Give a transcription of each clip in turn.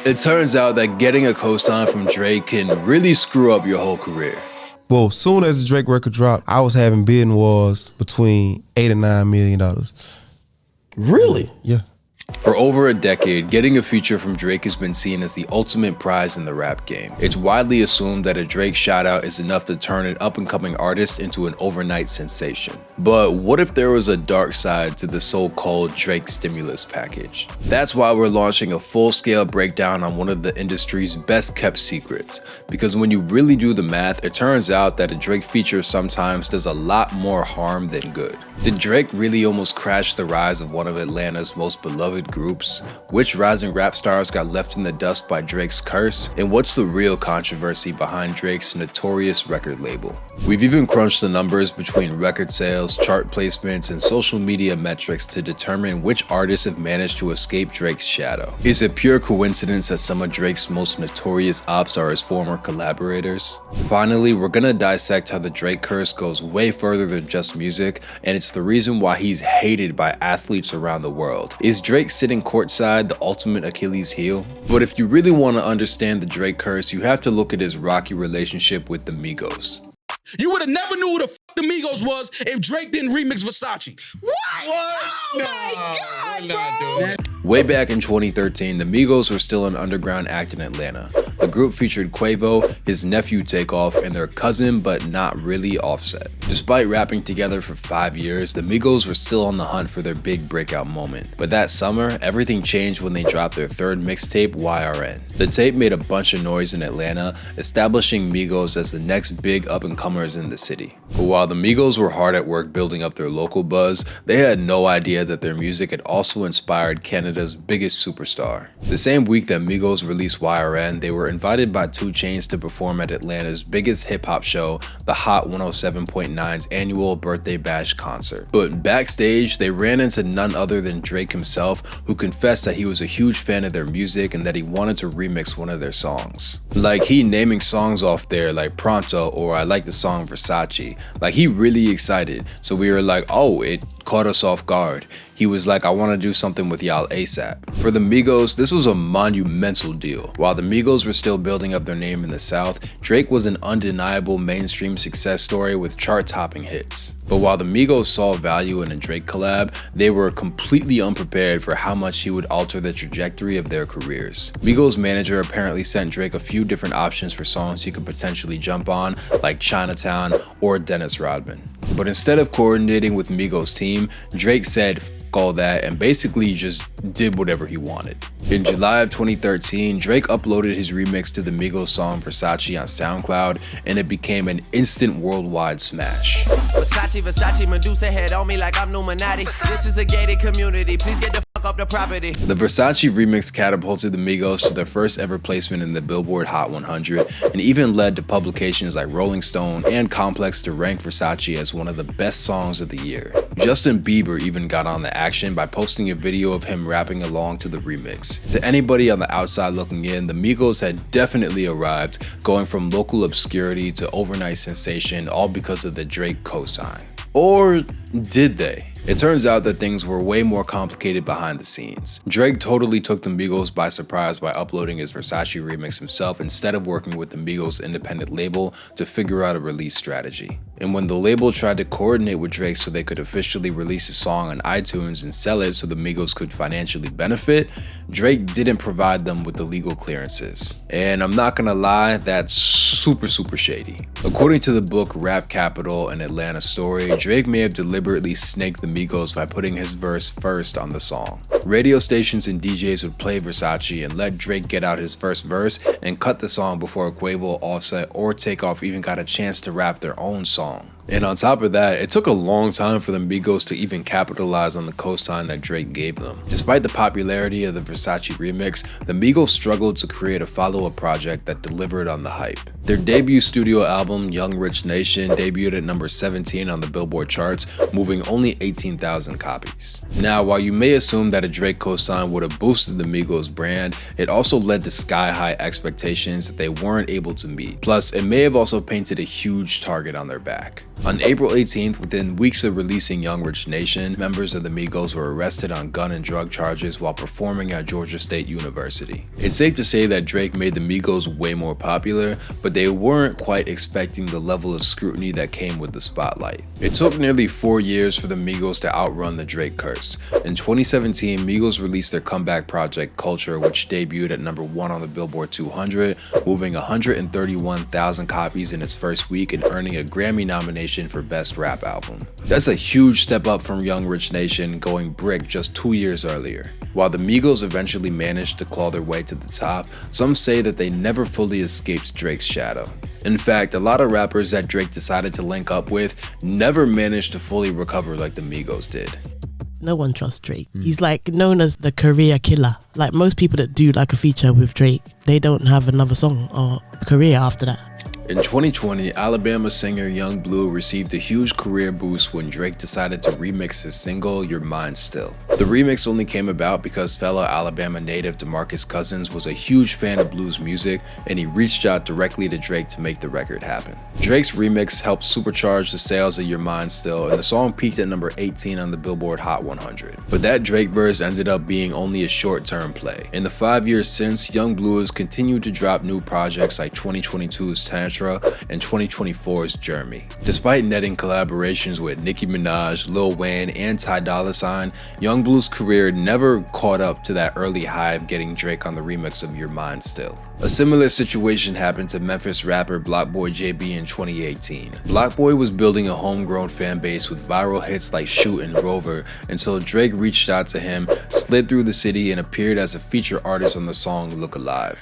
It turns out that getting a cosign from Drake can really screw up your whole career. Well, soon as the Drake record dropped, I was having bidding wars between $8 and $9 million. Really? Yeah. For over a decade, getting a feature from Drake has been seen as the ultimate prize in the rap game. It's widely assumed that a Drake shoutout is enough to turn an up-and-coming artist into an overnight sensation. But what if there was a dark side to the so-called Drake stimulus package? That's why we're launching a full-scale breakdown on one of the industry's best-kept secrets. Because when you really do the math, it turns out that a Drake feature sometimes does a lot more harm than good. Did Drake really almost crash the rise of one of Atlanta's most beloved groups? Which rising rap stars got left in the dust by Drake's curse? And what's the real controversy behind Drake's notorious record label? We've even crunched the numbers between record sales, chart placements, and social media metrics to determine which artists have managed to escape Drake's shadow. Is it pure coincidence that some of Drake's most notorious ops are his former collaborators? Finally, we're gonna dissect how the Drake curse goes way further than just music, and it's the reason why he's hated by athletes around the world. Is Drake sitting courtside the ultimate Achilles heel? But if you really want to understand the Drake curse, you have to look at his rocky relationship with the Migos. You would have never knew who the fuck the Migos was if Drake didn't remix Versace. What? Oh my God, bro! Way back in 2013, the Migos were still an underground act in Atlanta. The group featured Quavo, his nephew Takeoff, and their cousin but not really Offset. Despite rapping together for 5 years, the Migos were still on the hunt for their big breakout moment. But that summer, everything changed when they dropped their third mixtape, YRN. The tape made a bunch of noise in Atlanta, establishing Migos as the next big up-and-comers in the city. But while the Migos were hard at work building up their local buzz, they had no idea that their music had also inspired Canada's biggest superstar. The same week that Migos released YRN, they were invited by 2 Chainz to perform at Atlanta's biggest hip-hop show, the Hot 107.9's annual Birthday Bash concert. But backstage, they ran into none other than Drake himself, who confessed that he was a huge fan of their music and that he wanted to remix one of their songs. Like he naming songs off there like Pronto or I Like the Song Versace. Like he really excited. So we were like, oh, it caught us off guard. He was like, I want to do something with y'all ASAP. For the Migos, this was a monumental deal. While the Migos were still building up their name in the South, Drake was an undeniable mainstream success story with chart-topping hits. But while the Migos saw value in a Drake collab, they were completely unprepared for how much he would alter the trajectory of their careers. Migos' manager apparently sent Drake a few different options for songs he could potentially jump on, like Chinatown or Dennis Rodman. But instead of coordinating with Migos' team, Drake said, "F all that," and basically just did whatever he wanted. In July of 2013, Drake uploaded his remix to the Migos song Versace on SoundCloud, and it became an instant worldwide smash. Versace, Medusa head on me like I'm Illuminati. This is a gated community, please get the fuck up the property. The Versace remix catapulted the Migos to their first ever placement in the Billboard Hot 100, and even led to publications like Rolling Stone and Complex to rank Versace as one of the best songs of the year. Justin Bieber even got on the action by posting a video of him rapping along to the remix. To anybody on the outside looking in, the Migos had definitely arrived, going from local obscurity to overnight sensation, all because of the Drake cosign. Or did they? It turns out that things were way more complicated behind the scenes. Drake totally took the Migos by surprise by uploading his Versace remix himself instead of working with the Migos independent label to figure out a release strategy. And when the label tried to coordinate with Drake so they could officially release a song on iTunes and sell it so the Migos could financially benefit, Drake didn't provide them with the legal clearances. And I'm not gonna lie, that's super shady. According to the book Rap Capital: An Atlanta Story, Drake may have deliberately snaked the Migos by putting his verse first on the song. Radio stations and DJs would play Versace and let Drake get out his first verse and cut the song before Quavo, Offset, or Takeoff even got a chance to rap their own song. And on top of that, it took a long time for the Migos to even capitalize on the cosign that Drake gave them. Despite the popularity of the Versace remix, the Migos struggled to create a follow-up project that delivered on the hype. Their debut studio album, Young Rich Nation, debuted at number 17 on the Billboard charts, moving only 18,000 copies. Now, while you may assume that a Drake cosign would have boosted the Migos brand, it also led to sky-high expectations that they weren't able to meet. Plus, it may have also painted a huge target on their back. On April 18th, within weeks of releasing Young Rich Nation, members of the Migos were arrested on gun and drug charges while performing at Georgia State University. It's safe to say that Drake made the Migos way more popular, but they weren't quite expecting the level of scrutiny that came with the spotlight. It took nearly 4 years for the Migos to outrun the Drake curse. In 2017, Migos released their comeback project Culture, which debuted at number 1 on the Billboard 200, moving 131,000 copies in its first week and earning a Grammy nomination for Best Rap Album. That's a huge step up from Young Rich Nation going brick just 2 years earlier. While the Migos eventually managed to claw their way to the top, some say that they never fully escaped Drake's shadow. In fact, a lot of rappers that Drake decided to link up with never managed to fully recover like the Migos did. No one trusts Drake. He's like known as the career killer. Like most people that do like a feature with Drake, they don't have another song or career after that. In 2020, Alabama singer Young Blue received a huge career boost when Drake decided to remix his single, Your Mind Still. The remix only came about because fellow Alabama native DeMarcus Cousins was a huge fan of blues music, and he reached out directly to Drake to make the record happen. Drake's remix helped supercharge the sales of Your Mind Still, and the song peaked at number 18 on the Billboard Hot 100. But that Drake verse ended up being only a short-term play. In the 5 years since, Young Blue has continued to drop new projects like 2022's Tantra and 2024's Jeremy. Despite netting collaborations with Nicki Minaj, Lil Wayne, and Ty Dolla $ign, Young Blue's career never caught up to that early high of getting Drake on the remix of Your Mind Still. A similar situation happened to Memphis rapper BlocBoy JB in 2018. BlocBoy was building a homegrown fan base with viral hits like Shoot and Rover until Drake reached out to him, slid through the city, and appeared as a feature artist on the song Look Alive.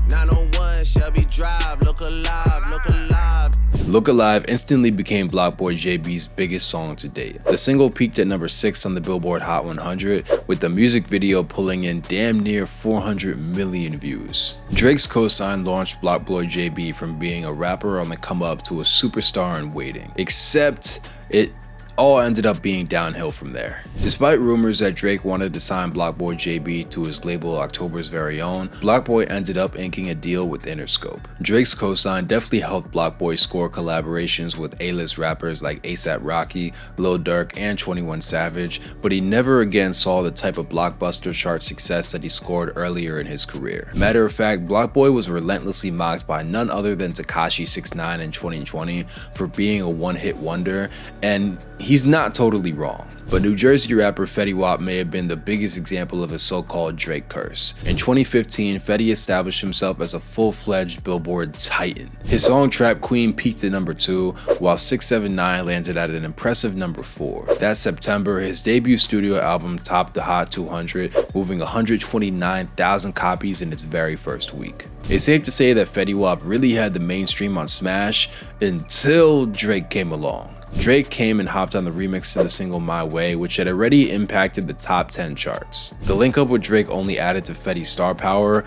901 Shelby Drive, look alive, look alive. Look Alive instantly became BlocBoy JB's biggest song to date. The single peaked at number 6 on the Billboard Hot 100, with the music video pulling in damn near 400 million views. Drake's co-sign launched BlocBoy JB from being a rapper on the come up to a superstar in waiting. Except it all ended up being downhill from there. Despite rumors that Drake wanted to sign BlocBoy JB to his label October's Very Own, BlocBoy ended up inking a deal with Interscope. Drake's cosign definitely helped BlocBoy score collaborations with A-list rappers like A$AP Rocky, Lil Durk, and 21 Savage, but he never again saw the type of blockbuster chart success that he scored earlier in his career. Matter of fact, BlocBoy was relentlessly mocked by none other than Tekashi 6ix9ine in 2020 for being a one-hit wonder, and he's not totally wrong. But New Jersey rapper Fetty Wap may have been the biggest example of his so-called Drake curse. In 2015, Fetty established himself as a full-fledged Billboard titan. His song Trap Queen peaked at number 2, while 679 landed at an impressive number 4. That September, his debut studio album topped the Hot 200, moving 129,000 copies in its very first week. It's safe to say that Fetty Wap really had the mainstream on Smash until Drake came along. Drake came and hopped on the remix to the single My Way, which had already impacted the top 10 charts. The link up with Drake only added to Fetty's star power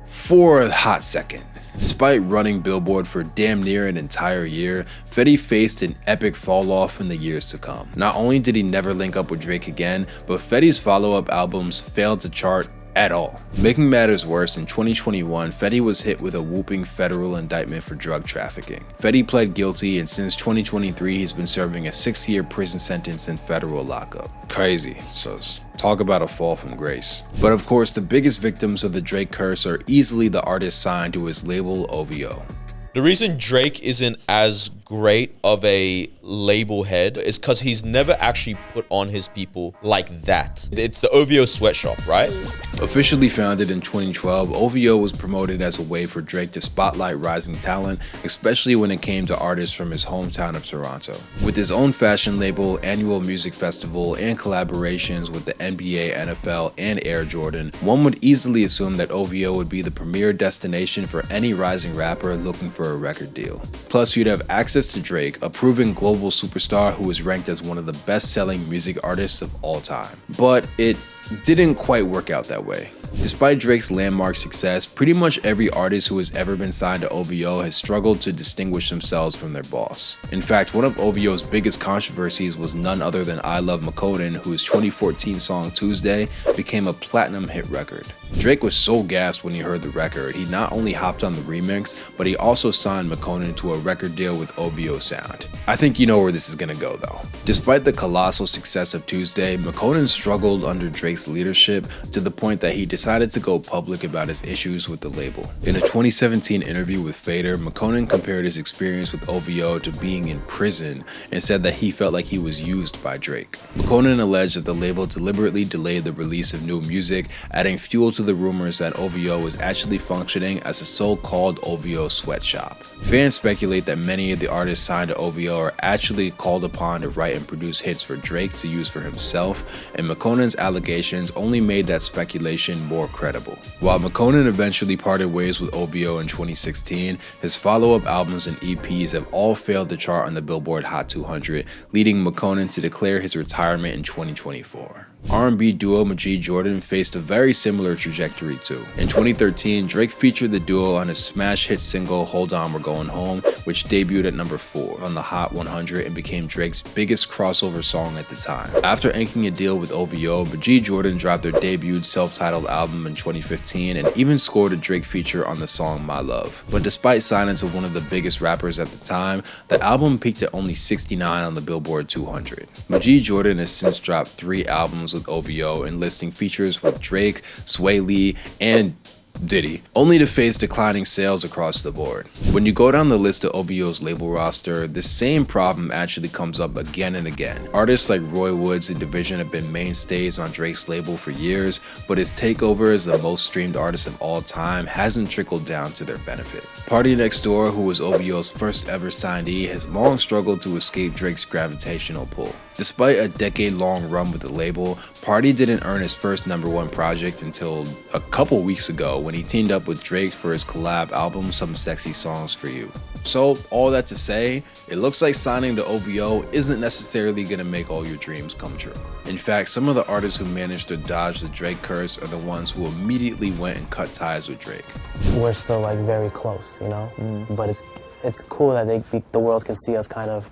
for a hot second. Despite running Billboard for damn near an entire year, Fetty faced an epic fall off in the years to come. Not only did he never link up with Drake again, but Fetty's follow-up albums failed to chart at all. Making matters worse, in 2021, Fetty was hit with a whooping federal indictment for drug trafficking. Fetty pled guilty, and since 2023, he's been serving a 6-year prison sentence in federal lockup. Crazy. So talk about a fall from grace. But of course, the biggest victims of the Drake curse are easily the artists signed to his label OVO. The reason Drake isn't as great of a label head is because he's never actually put on his people like that. It's the OVO sweatshop, right? Officially founded in 2012, OVO was promoted as a way for Drake to spotlight rising talent, especially when it came to artists from his hometown of Toronto. With his own fashion label, annual music festival, and collaborations with the NBA, NFL, and Air Jordan, one would easily assume that OVO would be the premier destination for any rising rapper looking for a record deal. Plus, you'd have access to Drake, a proven global superstar who is ranked as one of the best-selling music artists of all time. But it didn't quite work out that way. Despite Drake's landmark success, pretty much every artist who has ever been signed to OVO has struggled to distinguish themselves from their boss. In fact, one of OVO's biggest controversies was none other than I Love McConan, whose 2014 song Tuesday became a platinum hit record. Drake was so gassed when he heard the record, he not only hopped on the remix, but he also signed McConan to a record deal with OVO Sound. I think you know where this is gonna go though. Despite the colossal success of Tuesday, McConan struggled under Drake's leadership to the point that he decided to go public about his issues with the label. In a 2017 interview with Fader, McConan compared his experience with OVO to being in prison and said that he felt like he was used by Drake. McConan alleged that the label deliberately delayed the release of new music, adding fuel to the rumors that OVO was actually functioning as a so-called OVO sweatshop. Fans speculate that many of the artists signed to OVO are actually called upon to write and produce hits for Drake to use for himself, and McConan's allegations only made that speculation more credible. While McConan eventually parted ways with OVO in 2016, his follow-up albums and EPs have all failed to chart on the Billboard Hot 200, leading McConan to declare his retirement in 2024. R&B duo Majid Jordan faced a very similar trajectory too. In 2013, Drake featured the duo on his smash hit single Hold On We're Going Home, which debuted at number 4 on the Hot 100 and became Drake's biggest crossover song at the time. After inking a deal with OVO, Majid Jordan dropped their debut self-titled album in 2015 and even scored a Drake feature on the song My Love. But despite signing to one of the biggest rappers at the time, the album peaked at only 69 on the Billboard 200. Majid Jordan has since dropped 3 albums with OVO, enlisting features with Drake, Sway Lee, and Diddy, only to face declining sales across the board. When you go down the list of OVO's label roster, the same problem actually comes up again and again. Artists like Roy Woods and Division have been mainstays on Drake's label for years, but his takeover as the most streamed artist of all time hasn't trickled down to their benefit. Party Next Door, who was OVO's first ever signee, has long struggled to escape Drake's gravitational pull. Despite a decade-long run with the label, Party didn't earn his first #1 project until a couple weeks ago when he teamed up with Drake for his collab album Some Sexy Songs For You. So all that to say, it looks like signing to OVO isn't necessarily going to make all your dreams come true. In fact, some of the artists who managed to dodge the Drake curse are the ones who immediately went and cut ties with Drake. We're still like very close, you know, but it's cool that the world can see us kind of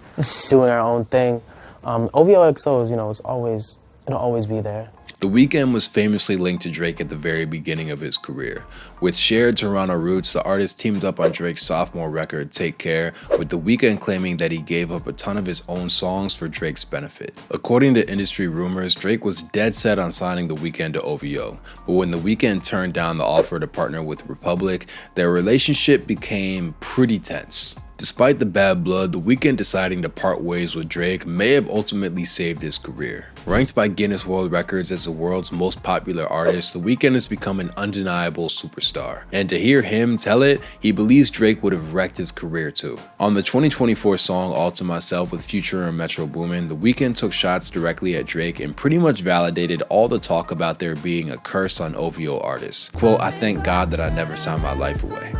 doing our own thing. OVO XOs, you know, it'll always be there. The Weeknd was famously linked to Drake at the very beginning of his career. With shared Toronto roots, the artist teamed up on Drake's sophomore record, Take Care, with The Weeknd claiming that he gave up a ton of his own songs for Drake's benefit. According to industry rumors, Drake was dead set on signing The Weeknd to OVO, but when The Weeknd turned down the offer to partner with Republic, their relationship became pretty tense. Despite the bad blood, The Weeknd deciding to part ways with Drake may have ultimately saved his career. Ranked by Guinness World Records as the world's most popular artist, The Weeknd has become an undeniable superstar. And to hear him tell it, he believes Drake would have wrecked his career too. On the 2024 song All To Myself with Future and Metro Boomin, The Weeknd took shots directly at Drake and pretty much validated all the talk about there being a curse on OVO artists. Quote, I thank God that I never signed my life away.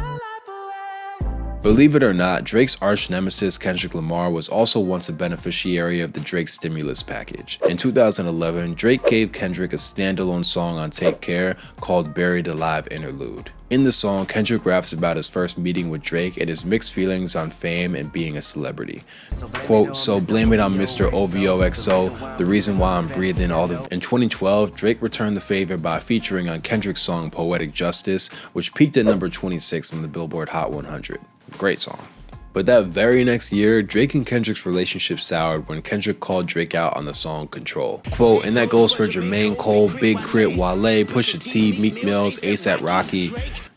Believe it or not, Drake's arch nemesis Kendrick Lamar was also once a beneficiary of the Drake stimulus package. In 2011, Drake gave Kendrick a standalone song on Take Care called Buried Alive Interlude. In the song, Kendrick raps about his first meeting with Drake and his mixed feelings on fame and being a celebrity. Quote, so blame it on Mr. OVO XO, the reason why I'm breathing all the... In 2012, Drake returned the favor by featuring on Kendrick's song Poetic Justice, which peaked at number 26 on the Billboard Hot 100. Great song. But that very next year, Drake and Kendrick's relationship soured when Kendrick called Drake out on the song Control. Quote, and that goes for Jermaine Cole, Big Crit, Wale, Pusha T, Meek Mills, A$AP Rocky.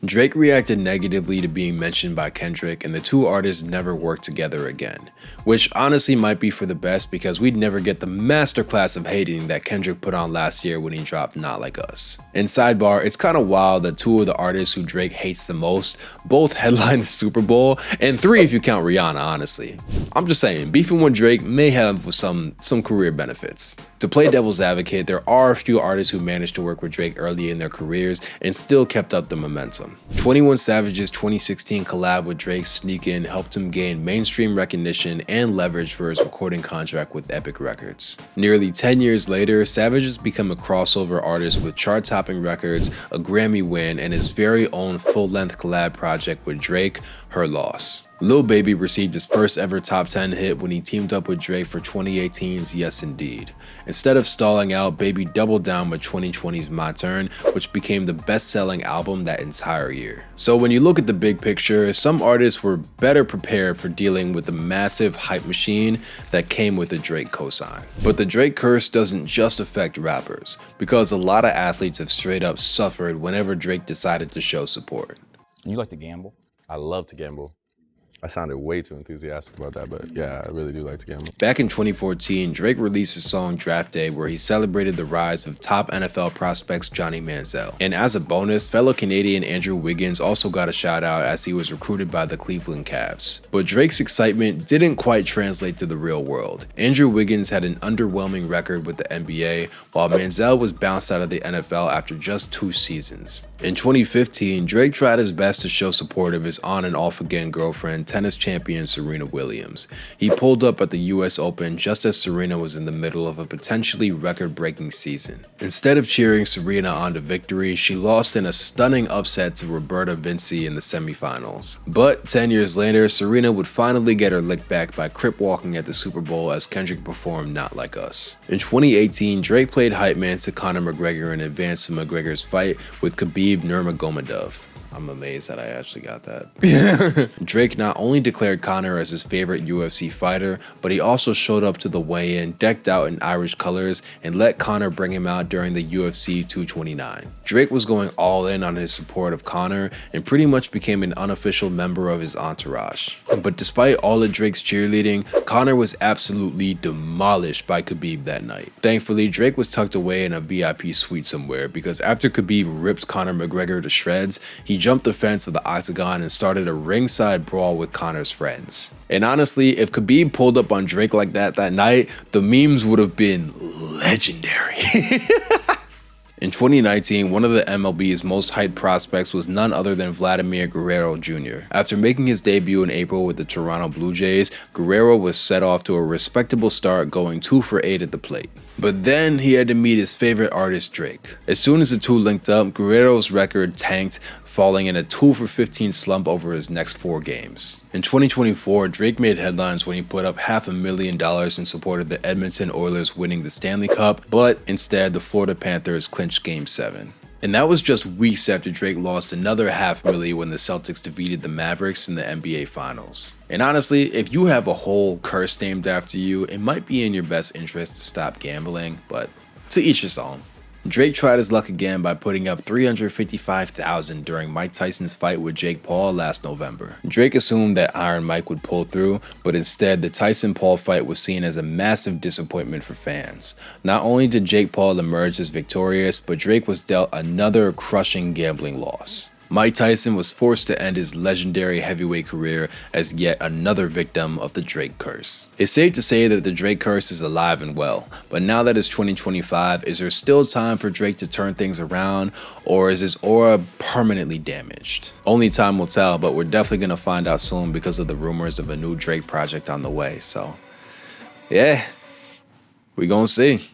Drake reacted negatively to being mentioned by Kendrick, and the two artists never worked together again. Which honestly might be for the best, because we'd never get the masterclass of hating that Kendrick put on last year when he dropped Not Like Us. And sidebar, it's kind of wild that 2 of the artists who Drake hates the most both headlined the Super Bowl, and 3 if you count Rihanna, honestly. I'm just saying, beefing with Drake may have some career benefits. To play devil's advocate, there are a few artists who managed to work with Drake early in their careers and still kept up the momentum. down. 21 Savage's 2016 collab with Drake, Sneak In, helped him gain mainstream recognition and leverage for his recording contract with Epic Records. Nearly 10 years later, Savage has become a crossover artist with chart-topping records, a Grammy win, and his very own full-length collab project with Drake, Her Loss. Lil Baby received his first ever top 10 hit when he teamed up with Drake for 2018's Yes Indeed. Instead of stalling out, Baby doubled down with 2020's My Turn, which became the best-selling album that entire year. So when you look at the big picture, some artists were better prepared for dealing with the massive hype machine that came with the Drake cosign. But the Drake curse doesn't just affect rappers, because a lot of athletes have straight up suffered whenever Drake decided to show support. You like to gamble? I love to gamble. I sounded way too enthusiastic about that, but yeah, I really do like to gamble. Back in 2014, Drake released his song Draft Day, where he celebrated the rise of top NFL prospects Johnny Manziel. And as a bonus, fellow Canadian Andrew Wiggins also got a shout out as he was recruited by the Cleveland Cavs. But Drake's excitement didn't quite translate to the real world. Andrew Wiggins had an underwhelming record with the NBA, while Manziel was bounced out of the NFL after just 2 seasons. In 2015, Drake tried his best to show support of his on and off again girlfriend, tennis champion Serena Williams. He pulled up at the US Open just as Serena was in the middle of a potentially record-breaking season. Instead of cheering Serena on to victory, she lost in a stunning upset to Roberta Vinci in the semifinals. But 10 years later, Serena would finally get her lick back by crip walking at the Super Bowl as Kendrick performed Not Like Us. In 2018, Drake played hype man to Conor McGregor in advance of McGregor's fight with Khabib Nurmagomedov. I'm amazed that I actually got that. Drake not only declared Conor as his favorite UFC fighter, but he also showed up to the weigh-in decked out in Irish colors and let Conor bring him out during the UFC 229. Drake was going all in on his support of Conor and pretty much became an unofficial member of his entourage. But despite all of Drake's cheerleading, Conor was absolutely demolished by Khabib that night. Thankfully, Drake was tucked away in a VIP suite somewhere because after Khabib ripped Conor McGregor to shreds, he jumped the fence of the octagon and started a ringside brawl with Conor's friends. And honestly, if Khabib pulled up on Drake like that night, the memes would have been legendary. In 2019, one of the MLB's most hyped prospects was none other than Vladimir Guerrero Jr. After making his debut in April with the Toronto Blue Jays, Guerrero was set off to a respectable start, going 2 for 8 at the plate. But then he had to meet his favorite artist, Drake. As soon as the two linked up, Guerrero's record tanked, falling in a 2 for 15 slump over his next 4 games. In 2024, Drake made headlines when he put up $500,000 in support of the Edmonton Oilers winning the Stanley Cup, but instead the Florida Panthers clinched Game 7. And that was just weeks after Drake lost another $500,000 when the Celtics defeated the Mavericks in the NBA Finals. And honestly, if you have a whole curse named after you, it might be in your best interest to stop gambling, but to each his own. Drake tried his luck again by putting up $355,000 during Mike Tyson's fight with Jake Paul last November. Drake assumed that Iron Mike would pull through, but instead the Tyson-Paul fight was seen as a massive disappointment for fans. Not only did Jake Paul emerge as victorious, but Drake was dealt another crushing gambling loss. Mike Tyson was forced to end his legendary heavyweight career as yet another victim of the Drake curse. It's safe to say that the Drake curse is alive and well, but now that it's 2025, is there still time for Drake to turn things around, or is his aura permanently damaged? Only time will tell, but we're definitely gonna find out soon because of the rumors of a new Drake project on the way, so yeah, we gonna see.